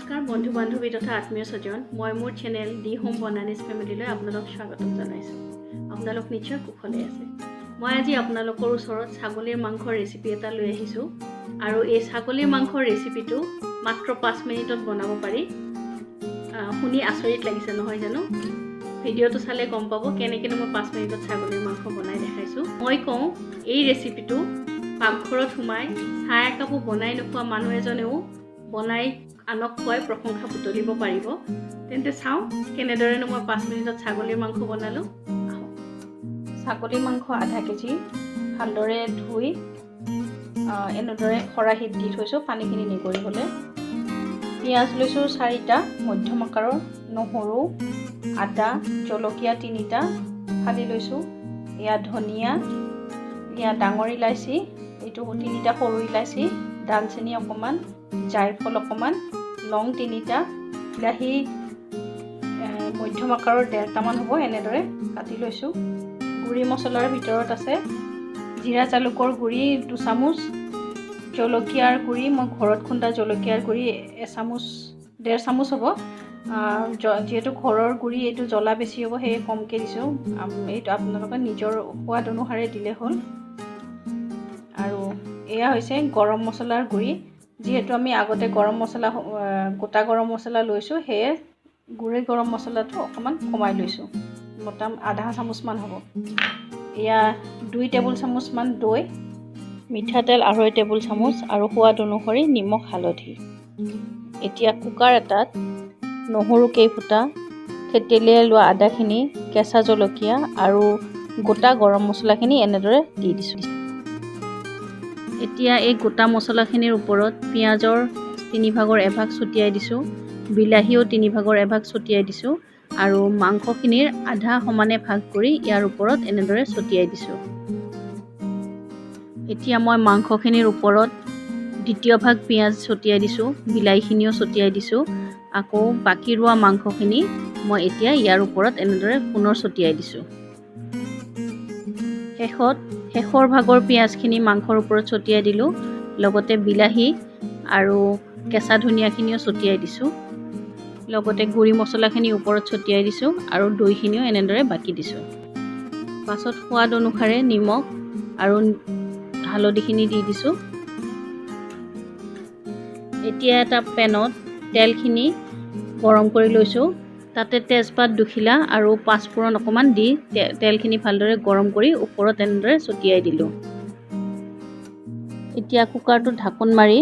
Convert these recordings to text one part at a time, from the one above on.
নমস্কাৰ বন্ধু বান্ধৱী তথা আত্মীয় স্বজন মই মোৰ চেনেল দি হোম বনানিজ ফেমিলিলৈ আপোনালোক স্বাগতম জনাইছোঁ। আপোনালোক নিশ্চয় কুশলে আছে। মই আজি আপোনালোকৰ ওচৰত ছাগলীৰ মাংসৰ ৰেচিপি এটা লৈ আহিছোঁ আৰু এই ছাগলীৰ মাংসৰ ৰেচিপিটো মাত্ৰ 5 মিনিটত বনাব পাৰি। শুনি আচৰিত লাগিছে নহয় জানো? ভিডিঅ'টো চালে গম পাব কেনেকৈ মই 5 মিনিটত ছাগলীৰ মাংস বনাই দেখাইছোঁ। মই কওঁ এই ৰেচিপিটো পাকঘৰত সোমাই চাহ একাপো বনাই নোখোৱা মানুহ এজনেও বনাই আনক খুৱাই প্ৰশংসা বুটলিব পাৰিব। তেন্তে চাওঁ কেনেদৰেনো মই 5 মিনিটত ছাগলীৰ মাংস বনালোঁ। ছাগলী মাংস আধা কেজি ভালদৰে ধুই এনেদৰে খৰাহিত দি থৈছোঁ পানীখিনি নিগৰিবলৈ। পিঁয়াজ লৈছোঁ 4টা মধ্যম আকাৰৰ, নহৰু, আদা, জলকীয়া 3টা ফালি লৈছোঁ। এয়া ধনিয়া, এয়া ডাঙৰ ইলাচি, এইটো 3টা সৰু ইলাচি, দালচেনি অকণমান, জায়ফল অকণমান, লং 3টা, বিলাহী মধ্যম আকাৰৰ 1.5টামান হ'ব এনেদৰে কাটি লৈছোঁ। গুড়ি মছলাৰ ভিতৰত আছে জিৰা জালুকৰ গুড়ি 2 চামুচ, জলকীয়াৰ গুড়ি মই ঘৰত খুন্দা জলকীয়াৰ গুড়ি 1.5 চামুচ হ'ব। যিহেতু ঘৰৰ গুড়ি এইটো জ্বলা বেছি হ'ব সেয়ে কমকৈ দিছোঁ। এইটো আপোনালোকে নিজৰ সোৱাদ অনুসাৰে দিলে হ'ল। আৰু এয়া হৈছে গৰম মছলাৰ গুড়ি। যিহেতু আমি আগতে গোটা গৰম মছলা লৈছোঁ সেয়ে গুড়ি গৰম মছলাটো অকণমান কমাই লৈছোঁ, মোটামুটি আধা চামুচমান হ'ব। এয়া 2 টেবুল চামুচমান দৈ, মিঠাতেল 2.5 টেবুল চামুচ আৰু সোৱাদ অনুসৰি নিমখ হালধি। এতিয়া কুকাৰ এটাত নহৰু কেইফুটা, থেতেলিয়াই লোৱা আদাখিনি, কেঁচা জলকীয়া আৰু গোটা গৰম মছলাখিনি এনেদৰে দি দিছোঁ। এতিয়া এই গোটা মছলাখিনিৰ ওপৰত পিঁয়াজৰ 1/3 ছটিয়াই দিছোঁ, বিলাহীও 1/3 ছটিয়াই দিছোঁ আৰু মাংসখিনিৰ আধা সমানে ভাগ কৰি ইয়াৰ ওপৰত এনেদৰে ছটিয়াই দিছোঁ। এতিয়া মই মাংসখিনিৰ ওপৰত 2য় ভাগ পিঁয়াজ ছটিয়াই দিছোঁ, বিলাহীখিনিও ছটিয়াই দিছোঁ। আকৌ বাকী ৰোৱা মাংসখিনি মই এতিয়া ইয়াৰ ওপৰত এনেদৰে পুনৰ ছটিয়াই দিছোঁ। শেষৰ ভাগৰ পিঁয়াজখিনি মাংসৰ ওপৰত ছটিয়াই দিলোঁ, লগতে বিলাহী আৰু কেঁচা ধনিয়াখিনিও ছটিয়াই দিছোঁ, লগতে গুড়ি মছলাখিনি ওপৰত ছটিয়াই দিছোঁ আৰু দৈখিনিও এনেদৰে বাকি দিছোঁ। পাছত সোৱাদ অনুসাৰে নিমখ আৰু হালধিখিনি দি দিছোঁ। এতিয়া এটা পেনত তেলখিনি গৰম কৰি লৈছোঁ, তাতে তেজপাত 2 খিলা আৰু 5 ফোৰণ অকণমান দি তেলখিনি ভালদৰে গৰম কৰি ওপৰত এনেদৰে ছটিয়াই দিলোঁ। এতিয়া কুকাৰটো ঢাকোন মাৰি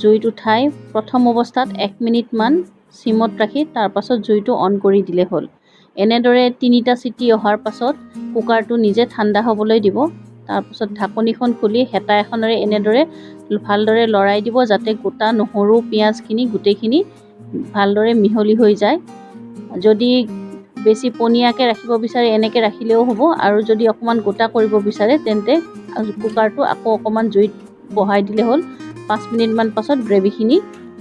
জুইত উঠাই প্ৰথম অৱস্থাত 1 মিনিটমান চিমত ৰাখি তাৰপাছত জুইটো অন কৰি দিলে হ'ল। এনেদৰে 3টা চিটি অহাৰ পাছত কুকাৰটো নিজে ঠাণ্ডা হ'বলৈ দিব। তাৰপাছত ঢাকনিখন খুলি হেতা এখনেৰে এনেদৰে ভালদৰে লৰাই দিব যাতে গোটা নহৰু পিঁয়াজখিনি গোটেইখিনি ভালদৰে মিহলি হৈ যায়। যদি বেছি পনীয়াকৈ ৰাখিব বিচাৰে এনেকৈ ৰাখিলেও হ'ব, আৰু যদি অকণমান গোটা কৰিব বিচাৰে তেন্তে কুকাৰটো আকৌ অকণমান জুইত বহাই দিলে হ'ল। 5 মিনিটমান পাছত গ্ৰেভিখিনি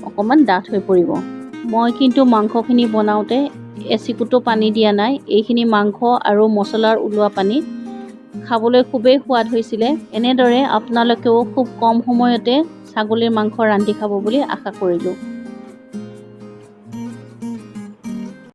অকণমান ডাঠ হৈ পৰিব। মই কিন্তু মাংসখিনি বনাওঁতে এচিকুটো পানী দিয়া নাই, এইখিনি মাংস আৰু মছলাৰ ওলোৱা পানী। খাবলৈ খুবেই সোৱাদ হৈছিলে। এনেদৰে আপোনালোকেও খুব কম সময়তে ছাগলীৰ মাংস ৰান্ধি খাব বুলি আশা কৰিলোঁ।